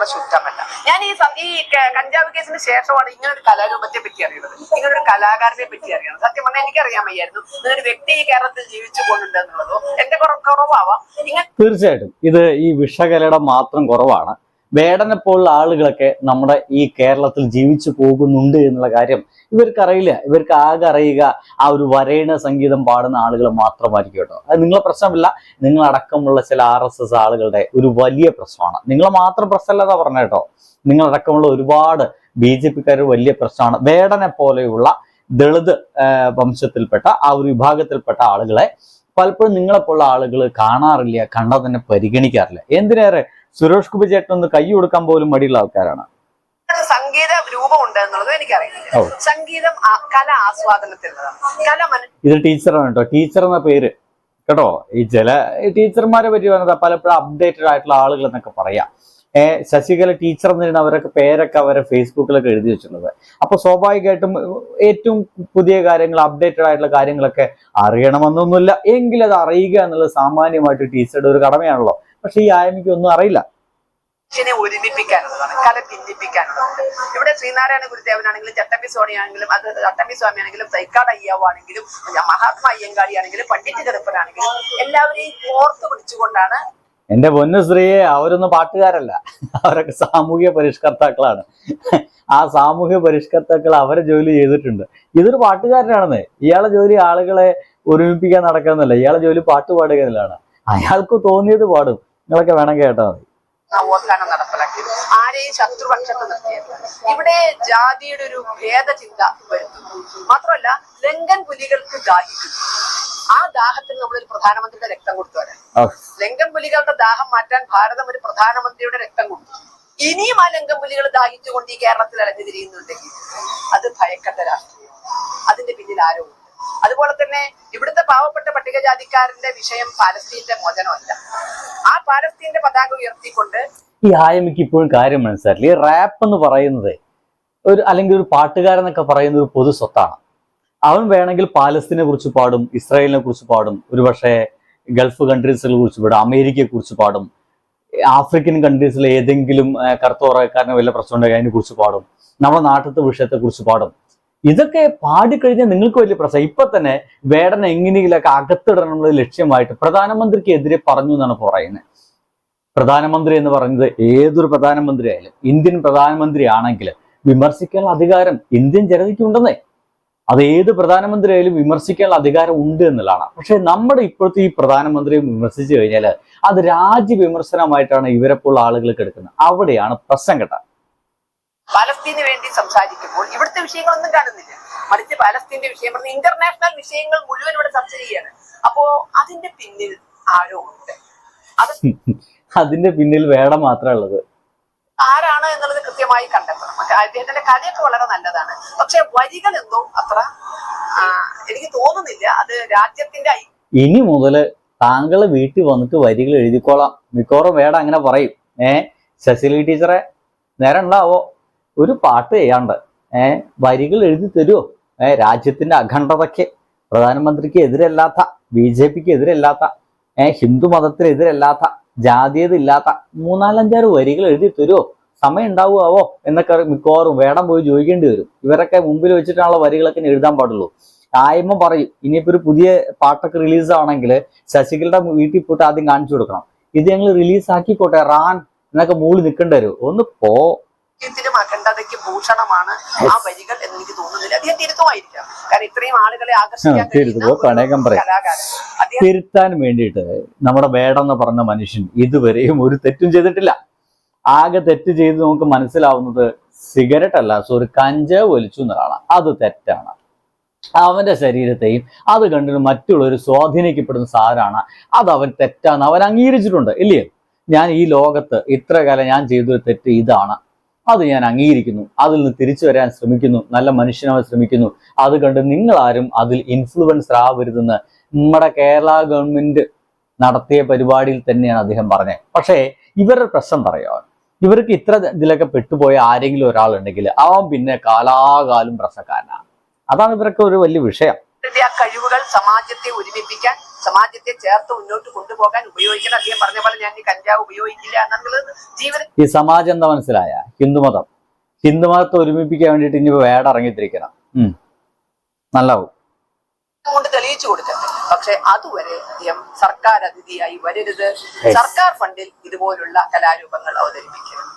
അത്ര ശുദ്ധമല്ല. ഞാൻ ഈ കഞ്ചാവ് കേസിന് ശേഷമാണ് ഇങ്ങനൊരു കലാരൂപത്തെ പറ്റി അറിയുന്നത്, ഇങ്ങനൊരു കലാകാരനെ പറ്റി അറിയണം. സത്യം പറഞ്ഞാൽ എനിക്കറിയാൻ വയ്യായിരുന്നു ഇങ്ങനൊരു വ്യക്തി ഈ കേരളത്തിൽ ജീവിച്ചു പോകുന്നുണ്ട് എന്നുള്ളതോ. എന്റെ കുറവാവാം. തീർച്ചയായിട്ടും ഇത് ഈ വിഷകലയുടെ മാത്രം കുറവാണ്. വേടനെ പോലുള്ള ആളുകളൊക്കെ നമ്മുടെ ഈ കേരളത്തിൽ ജീവിച്ചു പോകുന്നുണ്ട് എന്നുള്ള കാര്യം ഇവർക്കറിയില്ല. ഇവർക്ക് ആകെ അറിയുക ആ ഒരു വരേണ സംഗീതം പാടുന്ന ആളുകൾ മാത്രമായിരിക്കും കേട്ടോ. അത് നിങ്ങളെ പ്രശ്നമില്ല, നിങ്ങളടക്കമുള്ള ചില RSS ആളുകളുടെ ഒരു വലിയ പ്രശ്നമാണ്. നിങ്ങളെ മാത്രം പ്രശ്നമല്ലെന്നാ പറഞ്ഞ കേട്ടോ, നിങ്ങളടക്കമുള്ള ഒരുപാട് BJP-ക്കാർ വലിയ പ്രശ്നമാണ്. വേടനെ പോലെയുള്ള ദളിത് വംശത്തിൽപ്പെട്ട ആ ഒരു വിഭാഗത്തിൽപ്പെട്ട ആളുകളെ പലപ്പോഴും നിങ്ങളെപ്പോലുള്ള ആളുകൾ കാണാറില്ല, കണ്ടാൽ തന്നെ പരിഗണിക്കാറില്ല. എന്തിനേറെ സുരേഷ് ഗോപി ചേട്ടൻ ഒന്ന് കൈ കൊടുക്കാൻ പോലും മടിയുള്ള ആൾക്കാരാണ്. സംഗീത രൂപമുണ്ട് എന്നുള്ളത് എനിക്കറിയില്ല. സംഗീതം കല ആസ്വാദനത്തിലുള്ളതാണ്. ഇത് ടീച്ചറാണ് കേട്ടോ, ടീച്ചർ എന്ന പേര് കേട്ടോ. ഈ ചില ടീച്ചർമാരെ പറ്റി പറഞ്ഞത് പലപ്പോഴും അപ്ഡേറ്റഡ് ആയിട്ടുള്ള ആളുകൾ എന്നൊക്കെ പറയാം. ശശികല ടീച്ചർ എന്നിരുന്ന അവരൊക്കെ പേരൊക്കെ അവരെ ഫേസ്ബുക്കിലൊക്കെ എഴുതി വെച്ചിട്ടുള്ളത്. അപ്പൊ സ്വാഭാവികമായിട്ടും ഏറ്റവും പുതിയ കാര്യങ്ങൾ, അപ്ഡേറ്റഡ് ആയിട്ടുള്ള കാര്യങ്ങളൊക്കെ അറിയണമെന്നൊന്നുമില്ല, എങ്കിലും അത് അറിയുക എന്നുള്ളത് സാമാന്യമായിട്ട് ടീച്ചറുടെ ഒരു കടമയാണല്ലോ. പക്ഷെ ഈ ആയമിക്ക് ഒന്നും അറിയില്ല. ഒരുമിപ്പിക്കാനുള്ളതാണ്, കല ഭിന്നിപ്പിക്കാനുള്ളതാണ്. ഇവിടെ ശ്രീനാരായണ ഗുരുദേവനാണെങ്കിലും ചട്ടമ്പി സോണിയാണെങ്കിലും അത് ചട്ടമ്പി സ്വാമി ആണെങ്കിലും തൈക്കാട് അയ്യാവാണെങ്കിലും മഹാത്മാ അയ്യങ്കാളി ആണെങ്കിലും പണ്ഡിറ്റ് ചെറുപ്പനാണെങ്കിലും എല്ലാവരെയും ഓർത്ത് പിടിച്ചുകൊണ്ടാണ്. എന്റെ പൊന്നു ശ്രീയെ, അവരൊന്നും പാട്ടുകാരല്ല, അവരൊക്കെ സാമൂഹ്യ പരിഷ്കർത്താക്കളാണ്. ആ സാമൂഹ്യ പരിഷ്കർത്താക്കൾ അവരെ ജോലി ചെയ്തിട്ടുണ്ട്. ഇതൊരു പാട്ടുകാരനാണെന്ന്. ഇയാളെ ജോലി ആളുകളെ ഒരുമിപ്പിക്കാൻ നടക്കുന്നല്ല, ഇയാളെ ജോലി പാട്ട് പാടുക എന്നുള്ളതാണ്. അയാൾക്ക് തോന്നിയത് പാടും, നിങ്ങളൊക്കെ വേണമെങ്കിൽ കേട്ടാൽ മതി. നവോത്ഥാനം നടപ്പിലാക്കിയത് ആരെയും ശത്രുപക്ഷത്ത് നിർത്തിയത്. ഇവിടെ ജാതിയുടെ ഒരു ഭേദചിന്ത വരുത്തുന്നു. മാത്രമല്ല ലങ്കൻ പുലികൾക്ക് ദാഹിക്കുന്നു. ആ ദാഹത്തിന് നമ്മളൊരു പ്രധാനമന്ത്രിയുടെ രക്തം കൊടുത്തവരാണ്. ലങ്കൻ പുലികളുടെ ദാഹം മാറ്റാൻ ഭാരതം ഒരു പ്രധാനമന്ത്രിയുടെ രക്തം കൊടുത്തു. ഇനിയും ആ ലങ്കൻ പുലികൾ ദാഹിച്ചുകൊണ്ട് ഈ കേരളത്തിൽ അലഞ്ഞു തിരിയുന്നുണ്ടെങ്കിൽ അത് ഭയക്കട്ട രാഷ്ട്രീയം, അതിന്റെ പിന്നിൽ ആരോ ഉണ്ട്. അതുപോലെ തന്നെ ഇവിടുത്തെ പാവപ്പെട്ട പട്ടികജാതിക്കാരന്റെ വിഷയം പാലസ്തീന്റെ മോചനമല്ല. ആ പാലസ്തീന്റെ പതാക ഉയർത്തിക്കൊണ്ട് ഈ ആയമിക്ക് ഇപ്പോഴും കാര്യം മനസ്സിലായില്ല. ഈ റാപ്പ് എന്ന് പറയുന്നത് അല്ലെങ്കിൽ ഒരു പാട്ടുകാരെന്നൊക്കെ പറയുന്ന ഒരു പൊതു സ്വത്താണ്. അവൻ വേണമെങ്കിൽ പാലസ്തീനെ കുറിച്ച് പാടും, ഇസ്രായേലിനെ കുറിച്ച് പാടും, ഒരുപക്ഷെ ഗൾഫ് കൺട്രീസിനെ കുറിച്ച് പാടും, അമേരിക്കയെ കുറിച്ച് പാടും, ആഫ്രിക്കൻ കൺട്രീസിലെ ഏതെങ്കിലും കറുത്തോറക്കാരനെ വല്ല പ്രശ്നം ഉണ്ടെങ്കിൽ അതിനെ കുറിച്ച് പാടും, നമ്മുടെ നാട്ടിലത്തെ വിഷയത്തെ കുറിച്ച് പാടും. ഇതൊക്കെ പാടിക്കഴിഞ്ഞാൽ നിങ്ങൾക്ക് വലിയ പ്രശ്നം. ഇപ്പൊ തന്നെ വേടനെ എങ്ങനെയെങ്കിലൊക്കെ അകത്തിടണമെന്നുള്ള ലക്ഷ്യമായിട്ട് പ്രധാനമന്ത്രിക്ക് എതിരെ പറഞ്ഞു എന്നാണ് പറയുന്നത്. പ്രധാനമന്ത്രി എന്ന് പറയുന്നത് ഏതൊരു പ്രധാനമന്ത്രി ആയാലും, ഇന്ത്യൻ പ്രധാനമന്ത്രി ആണെങ്കിൽ വിമർശിക്കാനുള്ള അധികാരം ഇന്ത്യൻ ജനതയ്ക്കുണ്ടെന്നേ. അത് ഏത് പ്രധാനമന്ത്രി ആയാലും വിമർശിക്കാനുള്ള അധികാരം ഉണ്ട് എന്നുള്ളതാണ്. പക്ഷെ നമ്മുടെ ഇപ്പോഴത്തെ ഈ പ്രധാനമന്ത്രിയെ വിമർശിച്ചു കഴിഞ്ഞാൽ അത് രാജ്യവിമർശനമായിട്ടാണ് ഇവരെപ്പോലുള്ള ആളുകൾക്ക് എടുക്കുന്നത്. അവിടെയാണ് പ്രശ്നം കേട്ട. പാലസ്തീന് വേണ്ടി സംസാരിക്കുമ്പോൾ ഇവിടുത്തെ വിഷയങ്ങളൊന്നും കാണുന്നില്ല, മറിച്ച് പാലസ്തീന്റെ വിഷയം പറഞ്ഞ ഇന്റർനാഷണൽ വിഷയങ്ങൾ മുഴുവൻ ഇവിടെ ചർച്ച ചെയ്യാണ്. അപ്പോ അതിന്റെ പിന്നിൽ ആരോ ഉണ്ട്. അതിന്റെ പിന്നിൽ വേടം മാത്രമേ ഉള്ളത്. ആരാണ് എന്നുള്ളത് കൃത്യമായി കണ്ടെത്തണം. അദ്ദേഹത്തിന്റെ കലയൊക്കെ വളരെ നല്ലതാണ്, പക്ഷെ വരികൾ എന്തോ അത്ര എനിക്ക് തോന്നുന്നില്ല അത് രാജ്യത്തിന്റെ. ഇനി മുതല് താങ്കള് വീട്ടിൽ വന്നിട്ട് വരികൾ എഴുതിക്കോളാം. മിക്കവാറും വേടം അങ്ങനെ പറയും. ശശികല ടീച്ചറെ നേരം ഉണ്ടാവോ ഒരു പാട്ട് ചെയ്യാണ്ട് വരികൾ എഴുതി തരുമോ? രാജ്യത്തിന്റെ അഖണ്ഡതയ്ക്ക്, പ്രധാനമന്ത്രിക്ക് എതിരല്ലാത്ത, BJP-ക്ക് എതിരല്ലാത്ത, ഹിന്ദു മതത്തിനെതിരല്ലാത്ത, ജാതീയത ഇല്ലാത്ത 3-4-5 വരികൾ എഴുതി തരുമോ? സമയം ഉണ്ടാവുമാവോ എന്നൊക്കെ മിക്കവാറും വേടം പോയി ചോദിക്കേണ്ടി വരും. ഇവരൊക്കെ മുമ്പിൽ വെച്ചിട്ടാണുള്ള വരികളൊക്കെ എഴുതാൻ പാടുള്ളൂ. ആയ്മ പറയും ഇനിയിപ്പോ ഒരു പുതിയ പാട്ടൊക്കെ റിലീസ് ആവണമെങ്കിൽ ശശികലയുടെ വീട്ടിൽ പോയിട്ട് ആദ്യം കാണിച്ചു കൊടുക്കണം. ഇത് ഞങ്ങൾ റിലീസ് ആക്കിക്കോട്ടെ റാൻ എന്നൊക്കെ മൂളി നിൽക്കേണ്ടി വരും. ഒന്ന് പോ. അഖണ്ഡതയ്ക്ക് ഭൂഷണമാണ് ആ വരികൾ എന്ന് എനിക്ക് തോന്നുന്നില്ല. അദ്ദേഹം തിരുത്തുമായിരിക്കാം, കാരണം ഇത്രയും ആളുകളെ ആകർഷിക്കാൻ തിരുത്താൻ വേണ്ടിയിട്ട് നമ്മുടെ വേടം എന്ന് പറഞ്ഞ മനുഷ്യൻ ഇതുവരെയും ഒരു തെറ്റും ചെയ്തിട്ടില്ല. ആകെ തെറ്റ് ചെയ്ത് നമുക്ക് മനസ്സിലാവുന്നത് സിഗരറ്റ് അല്ല, സോറി കഞ്ചാവ് വലിച്ചു എന്നതാണ്. അത് തെറ്റാണ്. അവന്റെ ശരീരത്തെയും അത് കണ്ടിട്ട് മറ്റുള്ളവർ സ്വാധീനിക്കപ്പെടുന്ന സാധനമാണ്. അത് അവൻ തെറ്റാന്ന് അവൻ അംഗീകരിച്ചിട്ടുണ്ട്, ഇല്ലയോ? ഞാൻ ഈ ലോകത്ത് ഇത്ര കാലം ഞാൻ ചെയ്തൊരു തെറ്റ് ഇതാണ്, അത് ഞാൻ അംഗീകരിക്കുന്നു, അതിൽ നിന്ന് തിരിച്ചു വരാൻ ശ്രമിക്കുന്നു, നല്ല മനുഷ്യനാവാൻ ശ്രമിക്കുന്നു. അത് കണ്ട് നിങ്ങളാരും അതിൽ ഇൻഫ്ലുവൻസർ ആവരുതെന്ന് നമ്മുടെ കേരള ഗവൺമെന്റ് നടത്തിയ പരിപാടിയിൽ തന്നെയാണ് അദ്ദേഹം പറഞ്ഞത്. പക്ഷേ ഇവരുടെ പ്രശ്നം പറയാം, ഇവർക്ക് ഇത്ര ഇതിലൊക്കെ പെട്ടുപോയ ആരെങ്കിലും ഒരാളുണ്ടെങ്കിൽ അവൻ പിന്നെ കാലാകാലം പ്രശ്നക്കാരനാണ്. അതാണ് ഇവരൊക്കെ ഒരു വലിയ വിഷയം. ആ കഴിവുകൾ സമാജത്തെ ഒരുമിപ്പിക്കാൻ, സമാജത്തെ ചേർത്ത് മുന്നോട്ട് കൊണ്ടുപോകാൻ ഉപയോഗിക്കണം. അദ്ദേഹം പറഞ്ഞ പോലെ ഞാൻ ഈ കഞ്ചാവ് ഉപയോഗിക്കില്ല എന്നുള്ളത് ജീവിതം. ഈ സമാജം എന്താ മനസ്സിലായ? ഹിന്ദുമതത്തെ ഒരുമിപ്പിക്കാൻ വേണ്ടിയിട്ട് ഇനി വേടറങ്ങിത്തിരിക്കണം. നല്ലാവും കൊണ്ട് തെളിയിച്ചു കൊടുക്കട്ടെ. പക്ഷെ അതുവരെ അദ്ദേഹം സർക്കാർ അതിഥിയായി വരരുത്. സർക്കാർ ഫണ്ടിൽ ഇതുപോലുള്ള കലാരൂപങ്ങൾ അവതരിപ്പിക്കരുത്.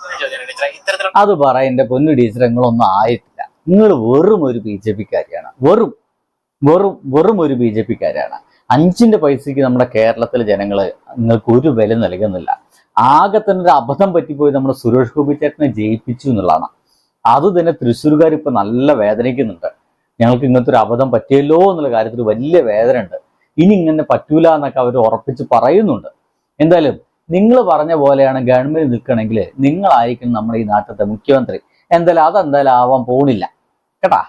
അത് പറ എന്റെ പൊന്നു ടീച്ചർ, നിങ്ങളൊന്നും ആയിട്ടില്ല. നിങ്ങൾ വെറും ഒരു BJP കാരിയാണ്. വെറും ഒരു BJP കാരാണ്. 5 പൈസക്ക് നമ്മുടെ കേരളത്തിലെ ജനങ്ങള് നിങ്ങൾക്ക് ഒരു വില നൽകുന്നില്ല. ആകെ തന്നെ ഒരു അബദ്ധം പറ്റിപ്പോയി നമ്മുടെ സുരേഷ് ഗോപി ചേട്ടനെ ജയിപ്പിച്ചു എന്നുള്ളതാണ്. അത് തന്നെ തൃശ്ശൂർക്കാർ ഇപ്പൊ നല്ല വേദനിക്കുന്നുണ്ട്. ഞങ്ങൾക്ക് ഇങ്ങനത്തെ ഒരു അബദ്ധം പറ്റിയല്ലോ എന്നുള്ള കാര്യത്തിൽ വലിയ വേദന ഉണ്ട്. ഇനി ഇങ്ങനെ പറ്റൂല എന്നൊക്കെ അവർ ഉറപ്പിച്ച് പറയുന്നുണ്ട്. എന്തായാലും നിങ്ങൾ പറഞ്ഞ പോലെയാണ് ഗവൺമെന്റ് നിൽക്കണമെങ്കിൽ നിങ്ങളായിരിക്കും നമ്മുടെ ഈ നാട്ടിലത്തെ മുഖ്യമന്ത്രി. അതെന്തായാലും ആവാൻ പോകുന്നില്ല കേട്ടാ.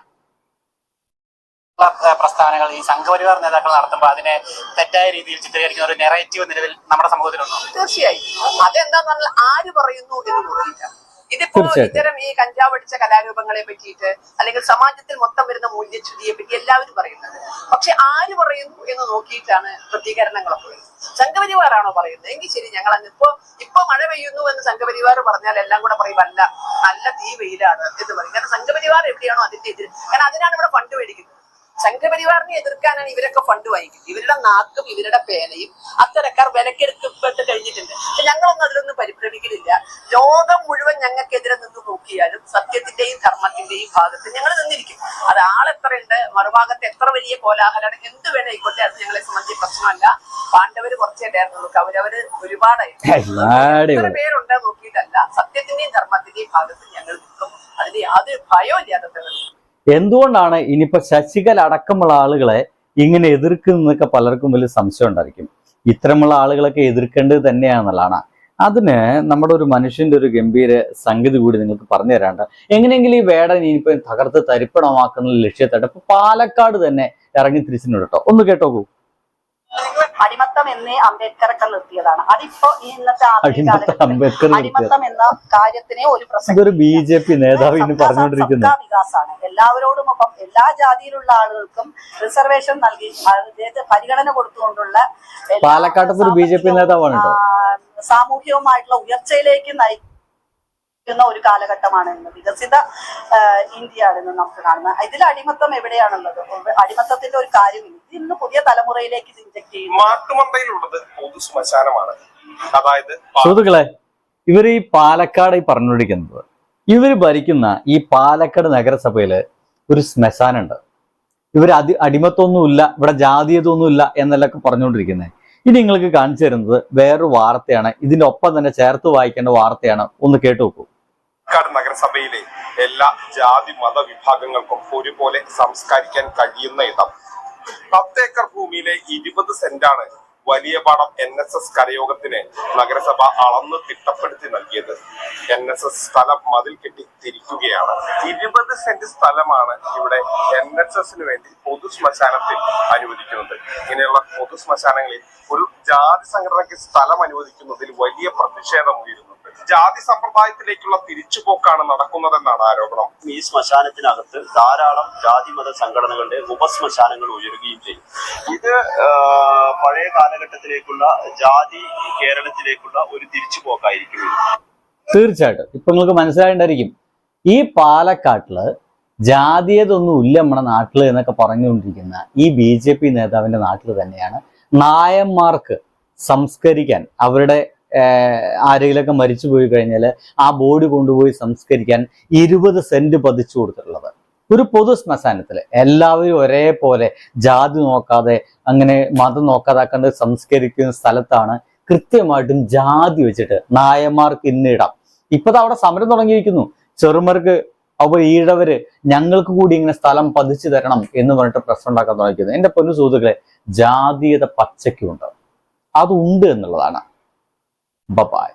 പ്രസ്ഥാനങ്ങൾ ഈ സംഘപരിവാർ നേതാക്കൾ നടത്തുമ്പോൾ അതിനെ തെറ്റായ രീതിയിൽ ചിത്രീകരിക്കുന്ന ഒരു നെറേറ്റീവ് നിലവിൽ നമ്മുടെ സമൂഹത്തിലുണ്ടോ? തീർച്ചയായും. അതെന്താന്ന് പറഞ്ഞാൽ ആര് പറയുന്നു എന്ന് നോക്കിയിട്ടാണ്. ഇതിപ്പോ ഇത്തരം ഈ കഞ്ചാവ് അടിച്ച കലാരൂപങ്ങളെ പറ്റിയിട്ട് അല്ലെങ്കിൽ സമാജത്തിൽ മൊത്തം വരുന്ന മൂല്യച്യുതിയെ പറ്റി എല്ലാവരും പറയുന്നത്. പക്ഷെ ആര് പറയുന്നു എന്ന് നോക്കിയിട്ടാണ് പ്രതികരണങ്ങളൊക്കെ വരുന്നത്. സംഘപരിവാറാണോ പറയുന്നത്? എങ്കിൽ ശരി, ഞങ്ങൾ അങ്ങ് ഇപ്പൊ മഴ പെയ്യുന്നു എന്ന് സംഘപരിവാർ പറഞ്ഞാൽ എല്ലാം കൂടെ പറയും അല്ല, നല്ല തീ വെയിലാണ് എന്ന് പറയും. കാരണം സംഘപരിവാർ എവിടെയാണോ അതിന്റെ എതിര്. കാരണം അതിനാണ് ഇവിടെ ഫണ്ട് മേടിക്കുന്നത്. സംഘപരിവാറിനെ എതിർക്കാനാണ് ഇവരൊക്കെ ഫണ്ട് വാങ്ങിക്കുന്നത്. ഇവരുടെ നാക്കും ഇവരുടെ പേനയും അത്തരക്കാർ വിലക്കെടുക്കപ്പെട്ട് കഴിഞ്ഞിട്ടുണ്ട്. പക്ഷെ ഞങ്ങളൊന്നും അതിലൊന്നും പരിഭ്രമിക്കുന്നില്ല. ലോകം മുഴുവൻ ഞങ്ങൾക്കെതിരെ നിന്ന് നോക്കിയാലും സത്യത്തിന്റെയും ധർമ്മത്തിന്റെയും ഭാഗത്ത് ഞങ്ങൾ നിന്നിരിക്കും. അത് ആളെത്രയുണ്ട്, മറുഭാഗത്ത് എത്ര വലിയ കോലാഹലാണ്, എന്ത് വേണേ ആയിക്കോട്ടെ, അത് ഞങ്ങളെ സംബന്ധിച്ച് പ്രശ്നമല്ല. പാണ്ഡവര് കുറച്ചേണ്ടായിരുന്നു, അവരവര് ഒരുപാടായിരുന്നു. എത്ര പേരുണ്ട് നോക്കിയിട്ടല്ല, സത്യത്തിന്റെയും ധർമ്മത്തിന്റെയും ഭാഗത്ത് ഞങ്ങൾ നിൽക്കും. അതിന് യാതൊരു ഭയവും ഇല്ലാത്ത. എന്തുകൊണ്ടാണ് ഇനിയിപ്പോ ശശികല അടക്കമുള്ള ആളുകളെ ഇങ്ങനെ എതിർക്കുന്നതൊക്കെ പലർക്കും വലിയ സംശയം ഉണ്ടായിരിക്കും. ഇത്തരമുള്ള ആളുകളൊക്കെ എതിർക്കേണ്ടത് തന്നെയാണെന്നുള്ളതാണ്. അതിന് നമ്മുടെ ഒരു മനുഷ്യന്റെ ഒരു ഗംഭീര സംഗതി കൂടി നിങ്ങൾക്ക് പറഞ്ഞു തരാണ്ട്. എങ്ങനെയെങ്കിലും ഈ വേടൻ ഇനിയിപ്പോ തകർത്ത് തരിപ്പണമാക്കുന്ന ലക്ഷ്യത്തോടെ ഇപ്പൊ പാലക്കാട് തന്നെ ഇറങ്ങി തിരിച്ചിട്ടുണ്ട് കേട്ടോ. ഒന്ന് കേട്ടോക്കൂ. അടിമത്തം എന്നേ അംബേദ്കറൊക്കെ നിർത്തിയതാണ്. അതിപ്പോ ഇന്നത്തെ അടിമത്തം എന്ന കാര്യത്തിനെ ഒരു പ്രസക്തി BJP നേതാവ് ഇന്ന് പറഞ്ഞുകൊണ്ടിരിക്കുന്നത് വികാസാണ്. എല്ലാവരോടും ഒപ്പം എല്ലാ ജാതിയിലുള്ള ആളുകൾക്കും റിസർവേഷൻ നൽകി പരിഗണന കൊടുത്തുകൊണ്ടുള്ള പാലക്കാട്ടത്തെ ഒരു BJP നേതാവാണ് കേട്ടോ. സാമൂഹികവുമായിട്ടുള്ള ഉയർച്ചയിലേക്ക് നയിക്കുന്ന ഒരു കാലഘട്ടമാണ് ഇന്ന്. വികസിത ഇന്ത്യയാണ് ഇന്ന് നമുക്ക് കാണുന്നത്. ഇതിൽ അടിമത്തം എവിടെയാണുള്ളത്? അടിമത്തത്തിന്റെ ഒരു കാര്യമില്ല. ഇന്ന് പുതിയ തലമുറയിലേക്ക് ഇൻജെക്ട് ചെയ്യുന്നു. മാട്ടുമന്തയിലുള്ളത് പൊതു ശ്മശാനമാണ്. അതായത് സുഹൃത്തുക്കളെ, ഇവർ ഈ പാലക്കാട് പറഞ്ഞുകൊണ്ടിരിക്കുന്നത്, ഇവർ ഭരിക്കുന്ന ഈ പാലക്കാട് നഗരസഭയില് ഒരു ശ്മശാനുണ്ട്. ഇവർ അടിമത്തൊന്നുമില്ല, ഇവിടെ ജാതീയതൊന്നുമില്ല എന്നല്ലൊക്കെ പറഞ്ഞുകൊണ്ടിരിക്കുന്നത്. ഇനി നിങ്ങൾക്ക് കാണിച്ചു തരുന്നത് വേറൊരു വാർത്തയാണ്. ഇതിന്റെ ഒപ്പം തന്നെ ചേർത്ത് വായിക്കേണ്ട വാർത്തയാണ്. ഒന്ന് കേട്ടു നോക്കൂ. പാലക്കാട് നഗരസഭയിലെ എല്ലാ ജാതി മത വിഭാഗങ്ങൾക്കും ഒരുപോലെ സംസ്കരിക്കാൻ കഴിയുന്ന ഇടം. 10 ഏക്കർ ഭൂമിയിലെ 20 സെന്റാണ് വലിയപാടം NSS കരയോഗത്തിന് നഗരസഭ അളന്ന് തിട്ടപ്പെടുത്തി നൽകിയത്. NSS സ്ഥലം മതിൽ കെട്ടി തിരിക്കുകയാണ്. 20 സെന്റ് സ്ഥലമാണ് ഇവിടെ NSSന് വേണ്ടി പൊതു ശ്മശാനത്തിൽ അനുവദിക്കുന്നത്. ഇങ്ങനെയുള്ള പൊതു ശ്മശാനങ്ങളിൽ ഒരു ജാതി സംഘടനയ്ക്ക് സ്ഥലം അനുവദിക്കുന്നതിൽ വലിയ പ്രതിഷേധം ഉയരുന്നുണ്ട്. ജാതി സമ്പ്രദായത്തിലേക്കുള്ള തിരിച്ചുപോക്കാണ് നടക്കുന്നതെന്നാണ് ആരോപണം. ഈ ശ്മശാനത്തിനകത്ത് ധാരാളം ജാതി മത സംഘടനകളുടെ ഉപശ്മശാനങ്ങൾ ഉയരുകയും ചെയ്യും. ഇത് പഴയ കാലഘട്ടത്തിലേക്കുള്ള ജാതി കേരളത്തിലേക്കുള്ള ഒരു തിരിച്ചുപോക്കായിരിക്കും. തീർച്ചയായിട്ടും ഇപ്പൊ നിങ്ങൾക്ക് മനസ്സിലായിട്ടായിരിക്കും ഈ പാലക്കാട്ടില് ജാതീയതൊന്നും ഇല്ല നമ്മുടെ നാട്ടില് എന്നൊക്കെ പറഞ്ഞുകൊണ്ടിരിക്കുന്ന ഈ BJP നേതാവിന്റെ നാട്ടിൽ തന്നെയാണ് നായന്മാർക്ക് സംസ്കരിക്കാൻ, അവരുടെ ആരെങ്കിലൊക്കെ മരിച്ചു പോയി കഴിഞ്ഞാൽ ആ ബോഡി കൊണ്ടുപോയി സംസ്കരിക്കാൻ 20 സെന്റ് പതിച്ചു കൊടുത്തിട്ടുള്ളത്. ഒരു പൊതു ശ്മശാനത്തില് എല്ലാവരും ഒരേപോലെ ജാതി നോക്കാതെ അങ്ങനെ മതം നോക്കാതാക്കാണ്ട് സംസ്കരിക്കുന്ന സ്ഥലത്താണ് കൃത്യമായിട്ടും ജാതി വെച്ചിട്ട് നായന്മാർക്ക് ഇന്നിടാം. ഇപ്പത് അവിടെ സമരം തുടങ്ങിയിരിക്കുന്നു. ചെറുമർക്ക് അപ്പോൾ ഈഴവര് ഞങ്ങൾക്ക് കൂടി ഇങ്ങനെ സ്ഥലം പതിച്ചു തരണം എന്ന് പറഞ്ഞിട്ട് പ്രശ്നം ഉണ്ടാക്കാൻ തുടങ്ങിയത്. എന്റെ പൊന്നു സുഹൃത്തുക്കളെ, ജാതീയത പച്ചയ്ക്കുണ്ട്, അതുണ്ട് എന്നുള്ളതാണ്. ബൈ.